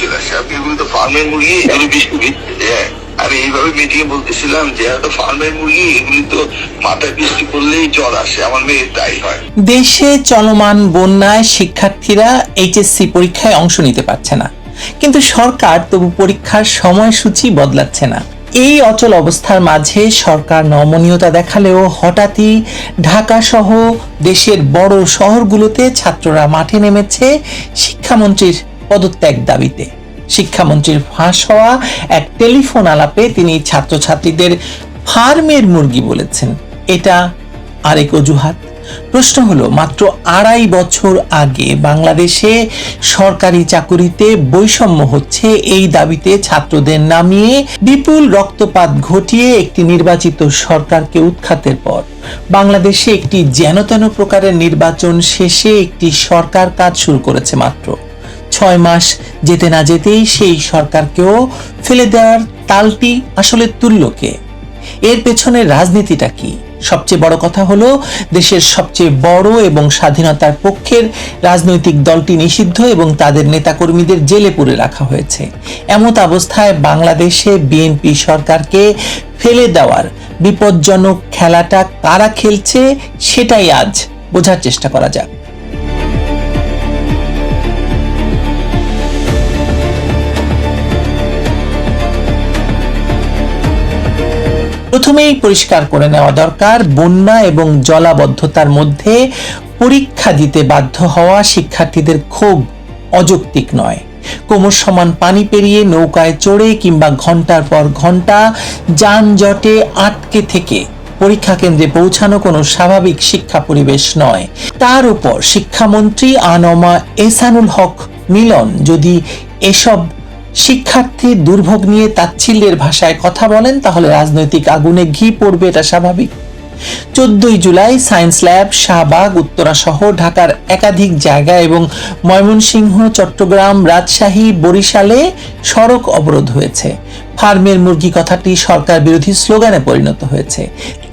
চলে আসে। আপনি এগুলো তো ফার্মের মুরগি, এগুলো আমি এইভাবে মিটিংয়ে বলতেছিলাম যে এত ফার্মের মুরগি, এগুলি তো মাথায় বৃষ্টি পড়লেই জ্বর আসে, আমার মেয়ের তাই হয়। দেশে চলমান বন্যায় শিক্ষার্থীরা এইচএসসি পরীক্ষায় অংশ নিতে পারছে না, কিন্তু সরকার তবু পরীক্ষার সময়সূচি বদলাচ্ছে না। এই অচল অবস্থার মাঝে সরকার নমনীয়তা দেখালেও হঠাৎই ঢাকা সহ দেশের বড় শহরগুলোতে ছাত্ররা মাঠে নেমেছে শিক্ষামন্ত্রীর পদত্যাগ দাবিতে। শিক্ষামন্ত্রীর ফাঁস হওয়া এক টেলিফোন আলাপে তিনি ছাত্রছাত্রীদের ফার্মের মুরগি বলেছেন। এটা আরেক অজুহাত। প্রশ্ন হলো, মাত্র 2.5 বছর আগে বাংলাদেশে সরকারি চাকুরিতে বৈষম্য হচ্ছে এই দাবিতে ছাত্রদের নামিয়ে বিপুল রক্তপাত ঘটিয়ে একটি নির্বাচিত সরকারকে উৎখাতের পর বাংলাদেশে একটি যেনতেন প্রকারের নির্বাচন শেষে একটি সরকার কাজ শুরু করেছে। মাত্র 6 মাস যেতে না যেতেই সেই সরকারকেও ফেলে দেওয়ার তালটি আসলে তুলল কে? এর পেছনের রাজনীতিটা কি? সবচেয়ে বড় কথা হলো, দেশের সবচেয়ে বড় এবং স্বাধীনতার পক্ষের রাজনৈতিক দলটি নিষিদ্ধ এবং তাদের নেতাকর্মীদের জেলে পুরে রাখা হয়েছে। এমত অবস্থায় বাংলাদেশে বিএনপি সরকারকে ফেলে দেওয়ার বিপজ্জনক খেলাটা কারা খেলছে সেটাই আজ বোঝার চেষ্টা করা যাক। প্রথমেই পরিষ্কার করে নেওয়া দরকার, বন্যা এবং জলাবদ্ধতার মধ্যে পরীক্ষা দিতে বাধ্য হওয়া শিক্ষার্থীদের ক্ষোভ অযৌক্তিক নয়। কোমর সমান পানি পেরিয়ে নৌকায় চড়ে কিংবা ঘন্টার পর ঘন্টা যানজটে আটকে থেকে পরীক্ষা কেন্দ্রে পৌঁছানো কোনো স্বাভাবিক শিক্ষা পরিবেশ নয়। তার উপর শিক্ষামন্ত্রী আনমা এহসানুল হক মিলন যদি এসব শিক্ষার্থীর দুর্ভোগ নিয়ে তাচ্ছিল্যের ভাষায় কথা বলেন, তাহলে রাজনৈতিক আগুনে ঘি পড়বে, এটা স্বাভাবিক। 14 জুলাই সায়েন্স ল্যাব, শাহবাগ, উত্তরা সহ ঢাকার একাধিক জায়গায় এবং ময়মনসিংহ, চট্টগ্রাম, রাজশাহী, বরিশালে সড়ক অবরোধ হয়েছে। ফার্মের মুরগি কথাটি সরকার বিরোধী স্লোগানে পরিণত হয়েছে।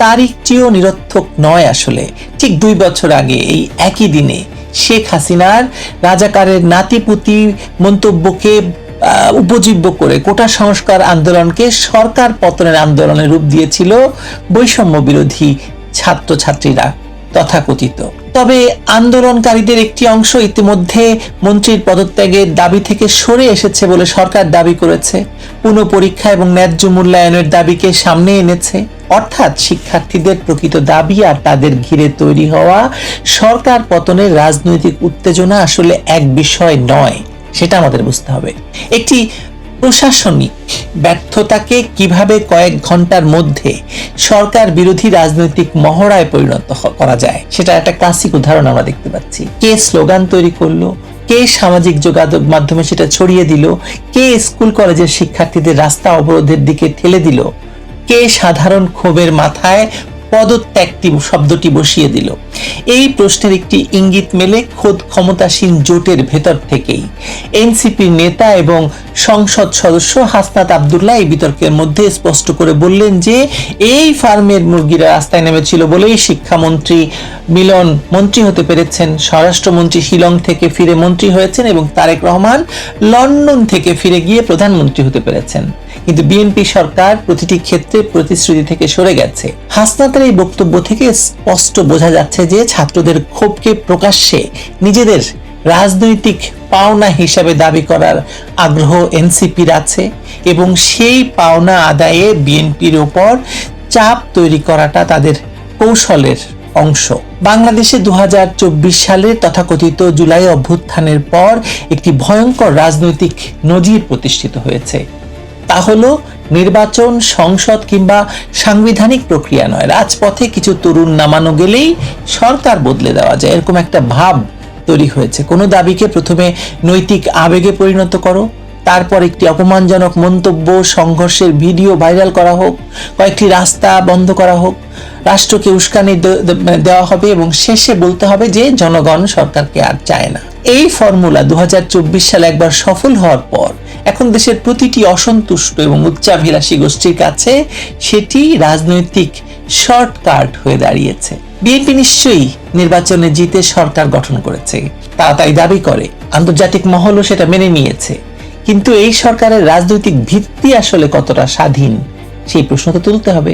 তারিখটিও নিরর্থক নয় আসলে। ঠিক 2 বছর আগে এই একই দিনে শেখ হাসিনার রাজাকারের নাতিপুতি মন্তব্যকে উপজীব্য করে কোটা সংস্কার আন্দোলনকে সরকার পতনের আন্দোলনের রূপ দিয়েছিল বৈষম্য বিরোধী ছাত্রছাত্রীরা তথাকথিত। তবে আন্দোলনকারীদের একটি অংশ ইতিমধ্যে মন্ত্রীর পদত্যাগের দাবি থেকে সরে এসেছে বলে সরকার দাবি করেছে। পুনঃপরীক্ষা এবং ন্যায্য মূল্যায়নের দাবিকে সামনে এনেছে। অর্থাৎ শিক্ষার্থীদের প্রকৃত দাবি আর তাদের ঘিরে তৈরি হওয়া সরকার পতনের রাজনৈতিক উত্তেজনা আসলে এক বিষয় নয়, সেটা আমাদের বুঝতে হবে। একটি প্রশাসনিক ব্যর্থতাকে কিভাবে কয়েক ঘন্টার মধ্যে সরকার বিরোধী রাজনৈতিক মহড়ায় পরিণত করা যায়, সেটা একটা ক্লাসিক উদাহরণ আমরা দেখতে পাচ্ছি। কে স্লোগান তৈরি করলো, কে সামাজিক যোগাযোগ মাধ্যমে সেটা ছড়িয়ে দিল, কে স্কুল কলেজের শিক্ষার্থীদের রাস্তা অবরোধের দিকে ঠেলে দিল, কে সাধারণ ক্ষোভের মাথায় পদত্যাগটি শব্দটি বসিয়ে দিল। এই প্রশ্নের একটি ইঙ্গিত মেলে খোদ ক্ষমতাসীন জোটের ভেতর থেকেই। এনসিপির নেতা এবং সংসদ সদস্য হাসনাত আব্দুল্লাহ এই বিতর্কের মধ্যে স্পষ্ট করে বললেন যে এই ফার্মের মুরগিরা রাস্তায় নেমেছিল বলেই শিক্ষামন্ত্রী মিলন মন্ত্রী হতে পেরেছেন, স্বরাষ্ট্রমন্ত্রী শিলং থেকে ফিরে মন্ত্রী হয়েছেন এবং তারেক রহমান লন্ডন থেকে ফিরে গিয়ে প্রধানমন্ত্রী হতে পেরেছেন। কিন্তু বিএনপি সরকার প্রতিটি ক্ষেত্রে প্রতিশ্রুতি থেকে সরে গেছে। হাসনাতের এই বক্তব্য থেকে স্পষ্ট বোঝা যাচ্ছে যে ছাত্রদের ক্ষোভকে প্রকাশ্যে নিজেদের রাজনৈতিক পাওনা হিসাবে দাবি করার আগ্রহ এনসিপির আছে এবং সেই পাওনা আদায়ে বিএনপির উপর চাপ তৈরি করাটা তাদের কৌশলের অংশ। বাংলাদেশে 2024 সালের তথাকথিত জুলাই অভ্যুত্থানের পর একটি ভয়ঙ্কর রাজনৈতিক নজির প্রতিষ্ঠিত হয়েছে। তা হলো নির্বাচন, সংসদ কিংবা সাংবিধানিক প্রক্রিয়া নয়, রাজপথে কিছু তরুণ নামানো গেলেই সরকার বদলে দেওয়া যায়, এরকম একটা ভাব তৈরি হয়েছে। কোনো দাবিকে প্রথমে নৈতিক আবেগে পরিণত করো, তারপর একটি অপমানজনক মন্তব্য, সংঘর্ষের ভিডিও ভাইরাল করা হোক, কয়েকটি রাস্তা বন্ধ করা হোক, রাষ্ট্রকে উস্কানি দেওয়া হবে এবং শেষে বলতে হবে যে জনগণ সরকারকে আর চায় না। এই ফর্মুলা 2024 সালে একবার সফল হওয়ার পর এখন দেশের প্রতিটি অসন্তুষ্ট এবং উচ্চাভিলাষী গোষ্ঠীর কাছে সেটি রাজনৈতিক শর্টকাট হয়ে দাঁড়িয়েছে। বিএনপি নিশ্চয়ই নির্বাচনে জিতে সরকার গঠন করেছে, তারা তাই দাবি করে, আন্তর্জাতিক মহলও সেটা মেনে নিয়েছে। কিন্তু এই সরকারের রাজনৈতিক ভিত্তি আসলে কতটা স্বাধীন, সেই প্রশ্ন তো তুলতে হবে।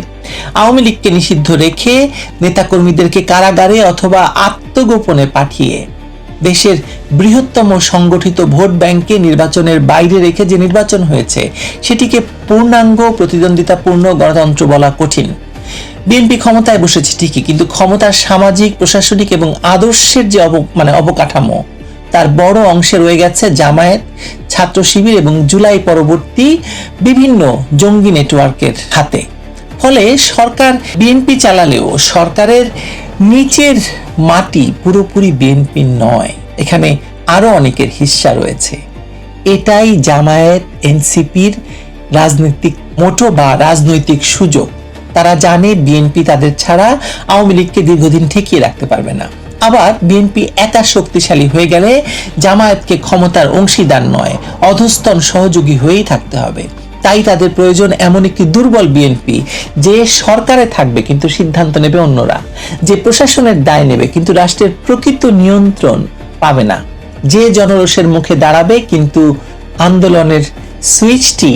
আওয়ামী লীগকে নিষিদ্ধ রেখে নেতাকর্মীদেরকে কারাগারে অথবা আত্মগোপনে পাঠিয়ে দেশের বৃহত্তম সংগঠিত ভোট ব্যাংকে নির্বাচনের বাইরে রেখে যে নির্বাচন হয়েছে সেটিকে পূর্ণাঙ্গ প্রতিদ্বন্দ্বিতাপূর্ণ গণতন্ত্র বলা কঠিন। বিএনপি ক্ষমতায় বসেছে ঠিকই, কিন্তু ক্ষমতার সামাজিক, প্রশাসনিক এবং আদর্শের যে অবকাঠামো, তার বড় অংশে রয়ে গেছে জামায়াত, ছাত্র শিবির এবং জুলাই পরবর্তী বিভিন্ন জঙ্গি নেটওয়ার্কের হাতে। ফলে সরকার বিএনপি চালালেও সরকারের নিচের মাটি পুরোপুরি বিএনপি নয়, এখানে আরো অনেকের হিস্সা রয়েছে। এটাই জামায়াত এনসিপির রাজনৈতিক মোটো বা রাজনৈতিক সুযোগ। তারা জানে বিএনপি তাদের ছাড়া আওয়ামী লীগকে দীর্ঘদিন ঠেকিয়ে রাখতে পারবে না। আবার বিএনপি একা শক্তিশালী হয়ে গেলে জামায়াতকে ক্ষমতার অংশীদার নয়, অধস্তন সহযোগী হয়েই থাকতে হবে। তাই তাদের প্রয়োজন এমন একটি দুর্বল বিএনপি যে সরকারে থাকবে কিন্তু সিদ্ধান্ত নেবে অন্যরা, যে প্রশাসনের দায় নেবে কিন্তু রাষ্ট্রের প্রকৃত নিয়ন্ত্রণ পাবে না, যে জনরোষের মুখে দাঁড়াবে কিন্তু আন্দোলনের সুইচটি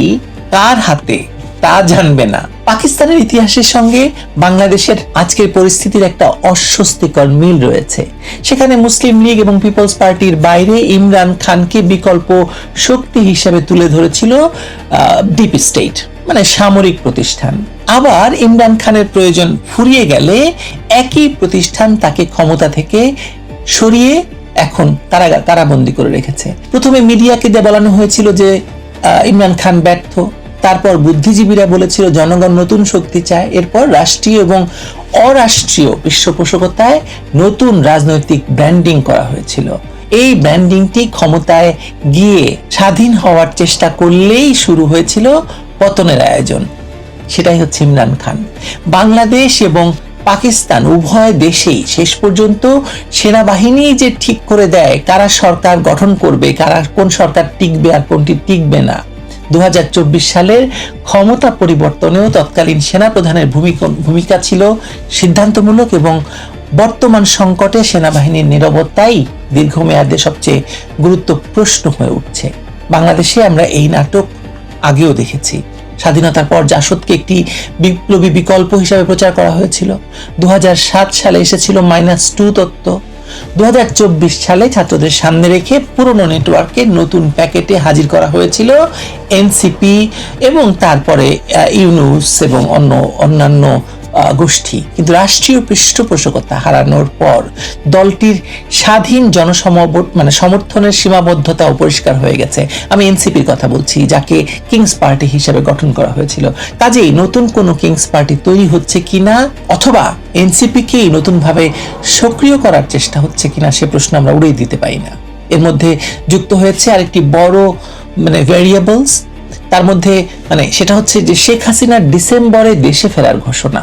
কার হাতে তা জানবে না। পাকিস্তানের ইতিহাসের সঙ্গে বাংলাদেশের আজকের পরিস্থিতির একটা অস্বস্তিকর মিল রয়েছে। সেখানে মুসলিম লীগ এবং পিপলস পার্টির বাইরে ইমরান খানকে বিকল্প শক্তি হিসেবে তুলে ধরেছিল ডিপ স্টেট, মানে সামরিক প্রতিষ্ঠান। আবার ইমরান খানের প্রয়োজন ফুরিয়ে গেলে একই প্রতিষ্ঠান তাকে ক্ষমতা থেকে সরিয়ে এখন কারাবন্দী করে রেখেছে। প্রথমে মিডিয়াকে দিয়ে বলানো হয়েছিল যে ইমরান খান ব্যর্থ, তারপর বুদ্ধিজীবীরা বলেছিল জনগণ নতুন শক্তি চায়, এরপর রাষ্ট্রীয় এবং অরাষ্ট্রীয় পৃষ্ঠপোষকতায় নতুন রাজনৈতিক ব্র্যান্ডিং করা হয়েছিল। এই ব্র্যান্ডিংটি ক্ষমতায় গিয়ে স্বাধীন হওয়ার চেষ্টা করলেই শুরু হয়েছিল পতনের আয়োজন। সেটাই হচ্ছে ইমরান খান। বাংলাদেশ এবং পাকিস্তান উভয় দেশেই শেষ পর্যন্ত সেনাবাহিনী যে ঠিক করে দেয় কারা সরকার গঠন করবে, কোন সরকার টিকবে আর কোনটি টিকবে না। 2024 সালের ক্ষমতা পরিবর্তনেও তৎকালীন সেনাপ্রধানের ভূমিকা ছিল সিদ্ধান্তমূলক এবং বর্তমান সংকটে সেনাবাহিনীর নীরবতাই দীর্ঘমেয়াদে সবচেয়ে গুরুত্বপূর্ণ প্রশ্ন হয়ে উঠছে। বাংলাদেশে আমরা এই নাটক আগেও দেখেছি। স্বাধীনতার পর জাসদকে একটি বিপ্লবী বিকল্প হিসাবে প্রচার করা হয়েছিল। 2007 সালে এসেছিল -2 তত্ত্ব। 2024 সালে ছাত্রদের সামনে রেখে পুরনো নেটওয়ার্কে নতুন প্যাকেটে হাজির করা হয়েছিল এনসিপি এবং তারপরে ইউনুস এবং অন্যান্য গোষ্ঠী। কিন্তু রাষ্ট্রীয় পৃষ্ঠপোষকতা হারানোর পর দলটির স্বাধীন সমর্থনের সীমাবদ্ধতাও পরিষ্কার হয়ে গেছে। আমি এনসিপির কথা বলছি, যাকে কিংস পার্টি হিসেবে গঠন করা হয়েছিল। কাজেই নতুন কোনো কিংস পার্টি তৈরি হচ্ছে কিনা অথবা এনসিপিকেই নতুনভাবে সক্রিয় করার চেষ্টা হচ্ছে কিনা সে প্রশ্ন আমরা উড়িয়ে দিতে পারি না। এর মধ্যে যুক্ত হয়েছে আরেকটি বড় ভেরিয়েবলস, তার মধ্যে সেটা হচ্ছে যে শেখ হাসিনার ডিসেম্বরে দেশে ফেরার ঘোষণা।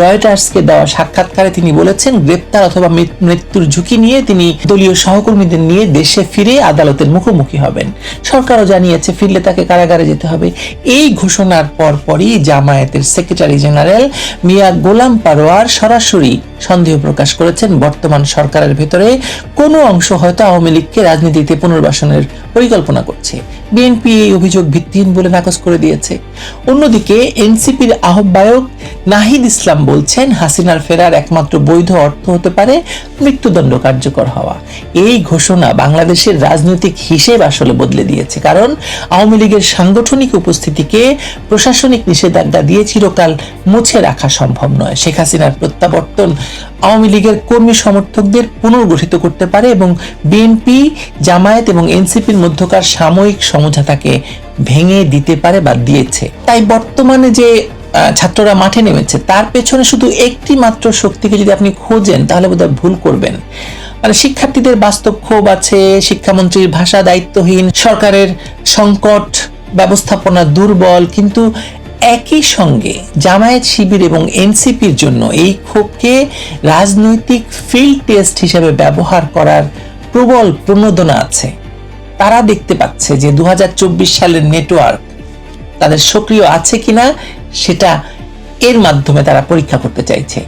রয়টার্সকে দেওয়া সাক্ষাৎকারে তিনি বলেছেন গ্রেপ্তার অথবা মৃত্যুর ঝুঁকি নিয়ে তিনি দলীয় সহকর্মীদের নিয়ে দেশে ফিরে আদালতের মুখোমুখি হবেন। সরকারও জানিয়েছে ফিরলে তাকে কারাগারে যেতে হবে। এই ঘোষণার পরপরই জামায়াতের সেক্রেটারি জেনারেল মিয়া গোলাম পারোয়ার সরাসরি সন্দেহ প্রকাশ করেছেন বর্তমান সরকারের ভেতরে কোনো অংশ হয়তো আওয়ামী লীগকে রাজনীতিতে পুনর্বাসনের পরিকল্পনা করছে। বিএনপি এই অভিযোগ ভিত্তিহীন বলে নাকচ করে দিয়েছে। অন্যদিকে এনসিপির আহ্বায়ক নাহিদ ইসলাম বলছেন হাসিনার ফেরার একমাত্র বৈধ অর্থ হতে পারে মৃত্যুদণ্ড কার্যকর হওয়া। এই ঘোষণা বাংলাদেশের রাজনৈতিক হিসেব আসলে বদলে দিয়েছে, কারণ আওয়ামী লীগের সাংগঠনিক উপস্থিতিকে প্রশাসনিক নিষেধাজ্ঞা দিয়ে চিরকাল মুছে রাখা সম্ভব নয়। শেখ হাসিনার প্রত্যাবর্তন আওয়ামী লীগের কর্মী সমর্থকদের পুনর্গঠিত করতে পারে এবং বিএনপি, জামায়াত এবং এনসিপির মধ্যকার সাময়িক সমঝোতাকে ভেঙে দিতে পারে বা দিয়েছে। তাই বর্তমানে যে ছাত্ররা মাঠে নেমেছে তার পেছনে শুধু একটি মাত্র শক্তিকে যদি আপনি খোঁজেন তাহলে বোধহয় ভুল করবেন। শিক্ষার্থীদের বাস্তব ক্ষোভ আছে, শিক্ষামন্ত্রীর ভাষা দায়িত্বহীন, সরকারের সংকট ব্যবস্থাপনা দুর্বল, কিন্তু একই সঙ্গে জামায়াত, শিবির এবং এনসিপির জন্য এই ক্ষোভকে রাজনৈতিক ফিল্ড টেস্ট হিসেবে ব্যবহার করার প্রবল প্রণোদনা আছে। তারা দেখতে পাচ্ছে যে 2024 সালের নেটওয়ার্ক তাদের সক্রিয় আছে কিনা সেটা এর মাধ্যমে তারা পরীক্ষা করতে চাইছে।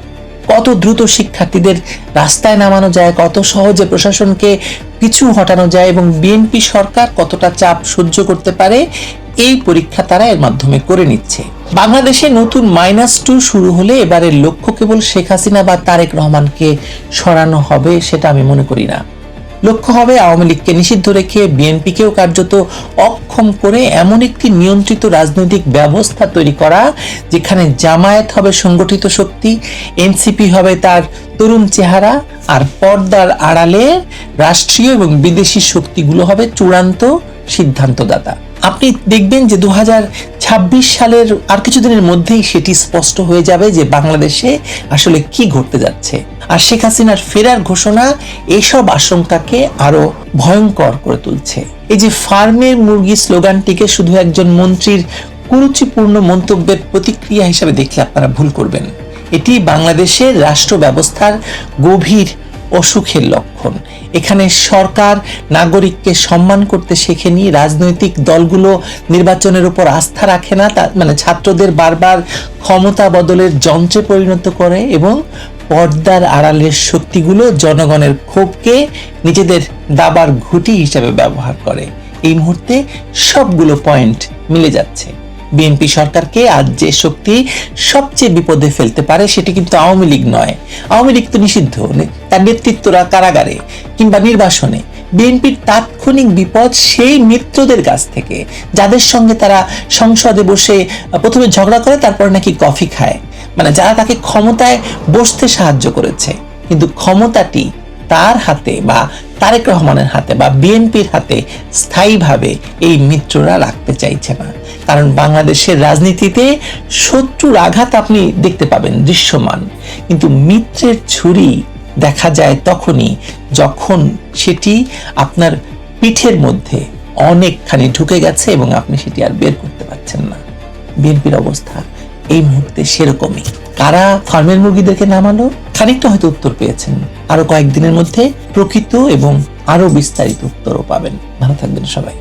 কত দ্রুত শিক্ষার্থীদের রাস্তায় নামানো যায়, কত সহজে প্রশাসনকে পিছু হটানো যায় এবং বিএনপি সরকার কতটা চাপ সহ্য করতে পারে, এই পরীক্ষা তারা এর মাধ্যমে করে নিচ্ছে। বাংলাদেশে নতুন -2 শুরু হলে এবারের লক্ষ্য কেবল শেখ হাসিনা বা তারেক রহমানকে সরানো হবে সেটা আমি মনে করি না। লক্ষ্য হবে আওয়ামী লীগকে নিষিদ্ধ রেখে বিএনপিকেও কার্যত অক্ষম করে এমন একটি নিয়ন্ত্রিত রাজনৈতিক ব্যবস্থা তৈরি করা, যেখানে জামায়াত হবে সংগঠিত শক্তি, এনসিপি হবে তার তরুণ চেহারা, আর পর্দার আড়ালে রাষ্ট্রীয় এবং বিদেশি শক্তিগুলো হবে চূড়ান্ত সিদ্ধান্তদাতা। আপনি দেখবেন যে 2026 সালের আর কিছুদিনের মধ্যেই সেটি স্পষ্ট হয়ে যাবে যে বাংলাদেশে আসলে কি ঘটতে যাচ্ছে। আর শেখ হাসিনার ফেরার ঘোষণা এইসব আশঙ্কাকে আরো ভয়ঙ্কর করে তুলছে। এই যে ফার্মের মুরগি স্লোগানটিকে শুধু একজন মন্ত্রীর কুরুচিপূর্ণ মন্তব্যের প্রতিক্রিয়া হিসেবে দেখলে আপনারা ভুল করবেন। এটি বাংলাদেশের রাষ্ট্র ব্যবস্থার গভীর অসুখের লক্ষণ। এখানে সরকার নাগরিককে সম্মান করতে শেখেনি, রাজনৈতিক দলগুলো নির্বাচনের উপর আস্থা রাখে না, মানে ছাত্রদের বারবার ক্ষমতা বদলের যন্ত্রে পরিণত করে এবং পর্দার আড়ালের শক্তিগুলো জনগণের ক্ষোভকে নিজেদের দাবার ঘুঁটি হিসেবে ব্যবহার করে। এই মুহূর্তে সবগুলো পয়েন্ট মিলে যাচ্ছে। বিএনপি সরকারকে আজ যে শক্তি সবচেয়ে বিপদে ফেলতে পারে সেটি কিন্তু আওয়ামী লীগ নয়। আওয়ামী লীগ তো নিষিদ্ধ, তার নেতৃত্বরা কারাগারে কিংবা নির্বাসনে। বিএনপির তাৎক্ষণিক বিপদ সেই মিত্রদের কাছ থেকে, যাদের সঙ্গে তারা সংসদে বসে প্রথমে ঝগড়া করে তারপরে নাকি কফি খায়, মানে যারা তাকে ক্ষমতায় বসতে সাহায্য করেছে। কিন্তু ক্ষমতাটি তার হাতে বা তারেক রহমানের হাতে বা বিএনপির হাতে স্থায়ীভাবে এই মিত্ররা রাখতে চাইছে না। কারণ বাংলাদেশের রাজনীতিতে শত্রুর আঘাত আপনি দেখতে পাবেন দৃশ্যমান, কিন্তু মিত্রের ছুরি দেখা যায় তখনই যখন সেটি আপনার পিঠের মধ্যে অনেকখানি ঢুকে গেছে এবং আপনি সেটি আর বের করতে পারছেন না। বিএনপির অবস্থা এই মুহূর্তে সেরকমই। কারা ফার্মের মুরগিদেরকে নামালো, খানিকটা হয়তো উত্তর পেয়েছেন। আরো কয়েকদিনের মধ্যে প্রকৃত এবং আরো বিস্তারিত উত্তরও পাবেন। ভালো থাকবেন সবাই।